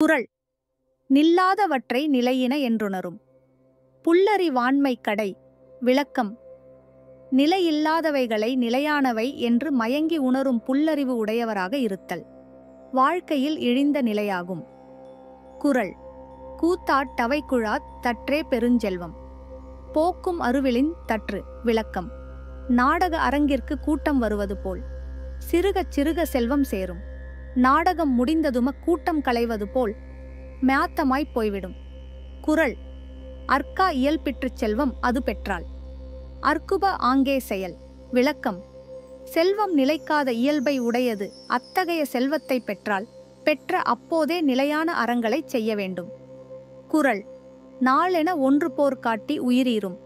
குறள் நில்லாதவற்றை நிலையின என்றுணரும். புல்லறி வாண்மை கடை. விளக்கம்: நிலையில்லாதவைகளை நிலையானவை என்று மயங்கி உணரும் புல்லறிவு உடையவராக இருத்தல் வாழ்க்கையில் இழிந்த நிலையாகும். குறள் கூத்தாட் டவைக்குழாத் தற்றே பெருஞ்செல்வம். போக்கும் அருவிலின் தற்று. விளக்கம்: நாடக அரங்கிற்கு கூட்டம் வருவது போல் சிறுகச் சிறுக செல்வம் சேரும். நாடகம் முடிந்ததும கூட்டம் களைவது போல் மேத்தமாய்ப் போய்விடும். குறள் அற்கா இயல்பிற்றுச் செல்வம் அது பெற்றால். அற்குப ஆங்கே செயல். விளக்கம்: செல்வம் நிலைக்காத இயல்பை உடையது. அத்தகைய செல்வத்தை பெற்றால் பெற்ற அப்போதே நிலையான அறங்களைச் செய்ய வேண்டும். குறள் நாளென ஒன்று போர் காட்டி உயிரீரும்.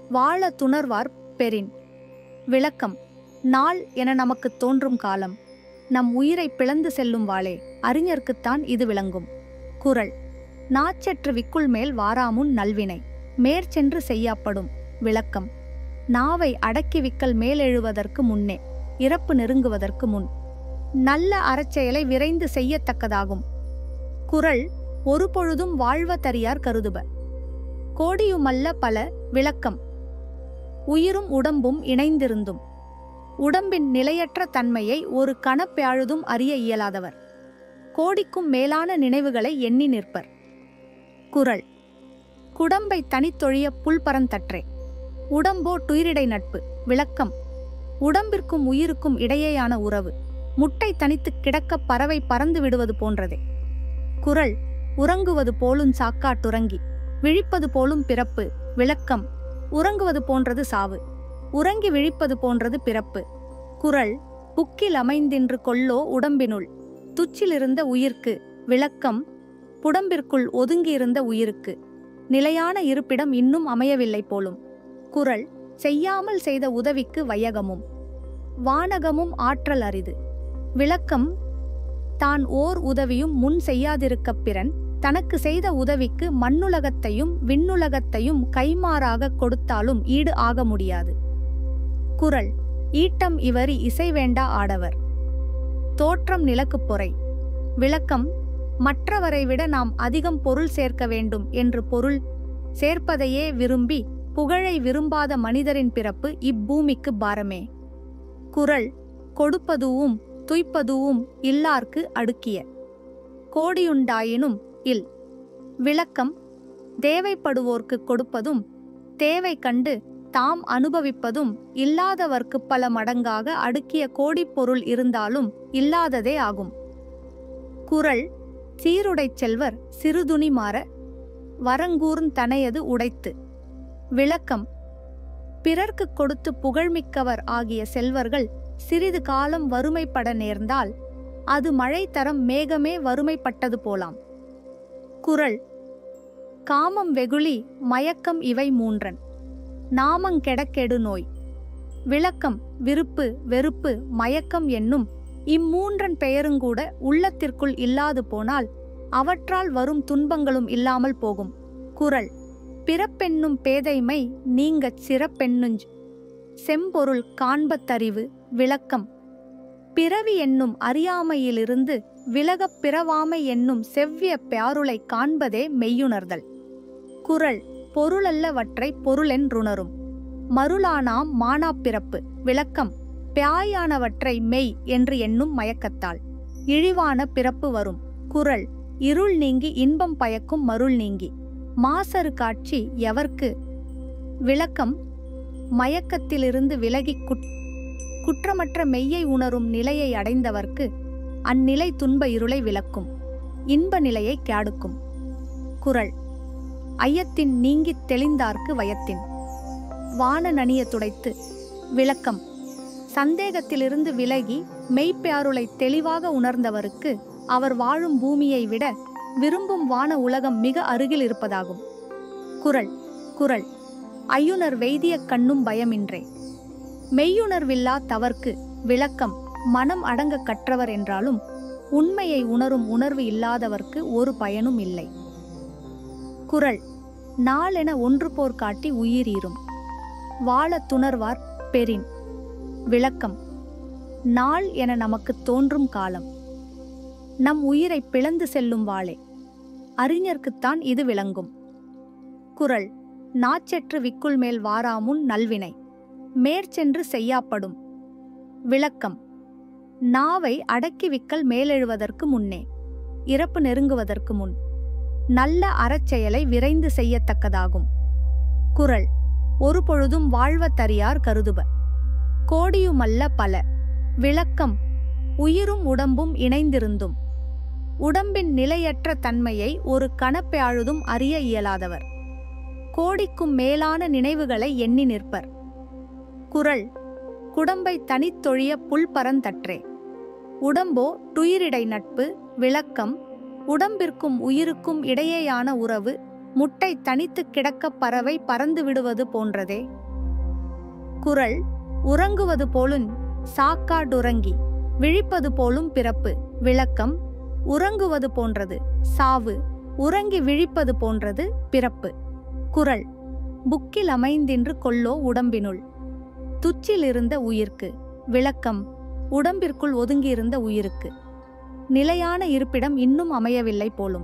வாழ துணர்வார் பெறின். விளக்கம்: நாள் என நமக்குத் தோன்றும் காலம் நம் உயிரை பிளந்து செல்லும் வாளே. அறிஞர்க்குத்தான் இது விளங்கும். குறள் நாச்சற்று விக்குள் மேல் வாராமுன் நல்வினை மேற்சென்று செய்யப்படும். விளக்கம்: நாவை அடக்கி விக்கல் மேலெழுவதற்கு முன்னே, இறப்பு நெருங்குவதற்கு முன் நல்ல அறச்செயலை விரைந்து செய்யத்தக்கதாகும். குறள் ஒரு பொழுதும் வாழ்வதறியார் கருதுப. கோடியுமல்ல பல. விளக்கம்: உயிரும் உடம்பும் இணைந்திருந்தும் உடம்பின் நிலையற்ற தன்மையை ஒரு கணப்பெழுதும் அறிய இயலாதவர் கோடிக்கும் மேலான நினைவுகளை எண்ணி நிற்பர். குறள் குடம்பை தனித்தொழிய புல்பரந்தற்றே. உடம்போ துயிரிடை நட்பு. விளக்கம்: உடம்பிற்கும் உயிருக்கும் இடையேயான உறவு முட்டை தனித்து கிடக்க பறவை பறந்து விடுவது போன்றதே. குறள் உறங்குவது போலும் சாக்காட்டுறங்கி விழிப்பது போலும் பிறப்பு. விளக்கம்: உறங்குவது போன்றது சாவு, உறங்கி விழிப்பது போன்றது பிறப்பு. குறள் புக்கில் அமைந்தின்று கொல்லோ உடம்பினுள் துச்சிலிருந்த உயிர்க்கு. விளக்கம்: புடம்பிற்குள் ஒதுங்கியிருந்த உயிருக்கு நிலையான இருப்பிடம் இன்னும் அமையவில்லை போலும். குறள் செய்யாமல் செய்த உதவிக்கு வையகமும் வானகமும் ஆற்றல் அரிது. விளக்கம்: தான் ஓர் உதவியும் முன் செய்யாதிருக்கப் பிறன் தனக்கு செய்த உதவிக்கு மண்ணுலகத்தையும் விண்ணுலகத்தையும் கைமாறாக கொடுத்தாலும் ஈடு ஆக முடியாது. குறள் ஈட்டம் இவரி இசை வேண்டா ஆடவர். தோற்றம் நிலக்குப் பொறை. விளக்கம்: மற்றவரை விட நாம் அதிகம் பொருள் சேர்க்க வேண்டும் என்று பொருள் சேர்ப்பதையே விரும்பி புகழை விரும்பாத மனிதரின் பிறப்பு இப்பூமிக்கு பாரமே. குறள் கொடுப்பதுவும் துய்ப்பதுவும் இல்லார்க்கு அடுக்கிய. கோடியுண்டாயினும் இல். விளக்கம்: தேவைப்படுவோர்க்கு கொடுப்பதும் தேவை கண்டு தாம் அனுபவிப்பதும் இல்லாதவர்க்கு பல மடங்காக அடுக்கிய கோடிப் பொருள் இருந்தாலும் இல்லாததே ஆகும். குறள் சீருடைச் செல்வர் சிறுதுணி மாற வரங்கூர்ந் தனையது உடைத்து. விளக்கம்: பிறர்க்கு கொடுத்து புகழ்மிக்கவர் ஆகிய செல்வர்கள் சிறிது காலம் வறுமைப்பட நேர்ந்தால் அது மழை தரம் மேகமே வறுமைப்பட்டது போலாம். குறள் காமம் வெகுளி மயக்கம் இவை மூன்றன் நாமங்கெடக்கெடு நோய். விளக்கம்: விருப்பு வெறுப்பு மயக்கம் என்னும் இம்மூன்றன் பெயருங்கூட உள்ளத்திற்குள் இல்லாது போனால் அவற்றால் வரும் துன்பங்களும் இல்லாமல் போகும். குறள் பிறப்பென்னும் பேதைமை நீங்கச் சிறப்பென்னுஞ் செம்பொருள் காண்பத்தறிவு. விளக்கம்: பிறவி என்னும் அறியாமையிலிருந்து விலகப் பிறவாமை என்னும் செவ்விய பியாருளை காண்பதே மெய்யுணர்தல். குறள் பொருளல்லவற்றை பொருளென்றுணரும் மருளானாம் மானாப்பிறப்பு. விளக்கம்: பியாயானவற்றை மெய் என்று எண்ணும் மயக்கத்தால் இழிவான பிறப்பு வரும். குறள் இருள் நீங்கி இன்பம் பயக்கும் மருள் நீங்கி மாசறு காட்சி எவர்க்கு. விளக்கம்: மயக்கத்திலிருந்து விலகி குற்றமற்ற மெய்யை உணரும் நிலையை அடைந்தவர்க்கு அந்நிலை துன்ப இருளை விலக்கும், இன்ப நிலையை கேடுக்கும். குறள் ஐயத்தின் நீங்கித் தெளிந்தார்க்கு வயத்தின் வான நனிய துடைத்து. விளக்கம்: சந்தேகத்திலிருந்து விலகி மெய்ப்பெயருளை தெளிவாக உணர்ந்தவருக்கு அவர் வாழும் பூமியை விட விரும்பும் வான உலகம் மிக அருகில் இருப்பதாகும். குறள் குறள் ஐயுணர் வெய்திய கண்ணும் பயமின்றே. மெய்யுணர்வில்லா தவர்க்கு. விளக்கம்: மனம் அடங்க கற்றவர் என்றாலும் உண்மையை உணரும் உணர்வு இல்லாதவர்க்கு ஒரு பயனும் இல்லை. குறள் நாளென ஒன்று போர் காட்டி உயிரீரும். வாழ துணர்வார் பெறின். விளக்கம்: நாள் என நமக்குத் தோன்றும் காலம் நம் உயிரை பிளந்து செல்லும் வாளே. அறிஞர்க்குத்தான் இது விளங்கும். குறள். நாச்செற்று விக்குள் மேல் வாராமுன் நல்வினை மேற்சென்று செய்யாப்படும். விளக்கம். நாவை அடக்கி விக்கல் மேலெழுவதற்கு முன்னே, இறப்பு நெருங்குவதற்கு முன், நல்ல அறச்செயலை விரைந்து செய்யத்தக்கதாகும். குறள். ஒரு பொழுதும் வாழ்வத்தறியார் கருதுப, கோடியுமல்ல பல. விளக்கம். உயிரும் உடம்பும் இணைந்திருந்தும் உடம்பின் நிலையற்ற தன்மையை ஒரு கணப்பெழுதும் அறிய இயலாதவர் கோடிக்கும் மேலான நினைவுகளை எண்ணி நிற்பர். குறள். குடம்பை தனித்தொழிய புல் பரந்தற்றே, உடம்போ துயிரிடை நட்பு. விளக்கம். உடம்பிற்கும் உயிருக்கும் இடையேயான உறவு முட்டை தனித்து கிடக்கப் பறவை பறந்து விடுவது போன்றதே. குறள். உறங்குவது போலுஞ் சாக்காடுறங்கி விழிப்பது போலும் பிறப்பு. விளக்கம். உறங்குவது போன்றது சாவு, உறங்கி விழிப்பது போன்றது பிறப்பு. குறள். புக்கில் அமைந்தின்று கொல்லோ உடம்பினுள், துச்சிலிருந்த உயிர்க்கு. விளக்கம். உடம்பிற்குள் ஒதுங்கியிருந்த உயிருக்கு நிலையான இருப்பிடம் இன்னும் அமையவில்லை போலும்.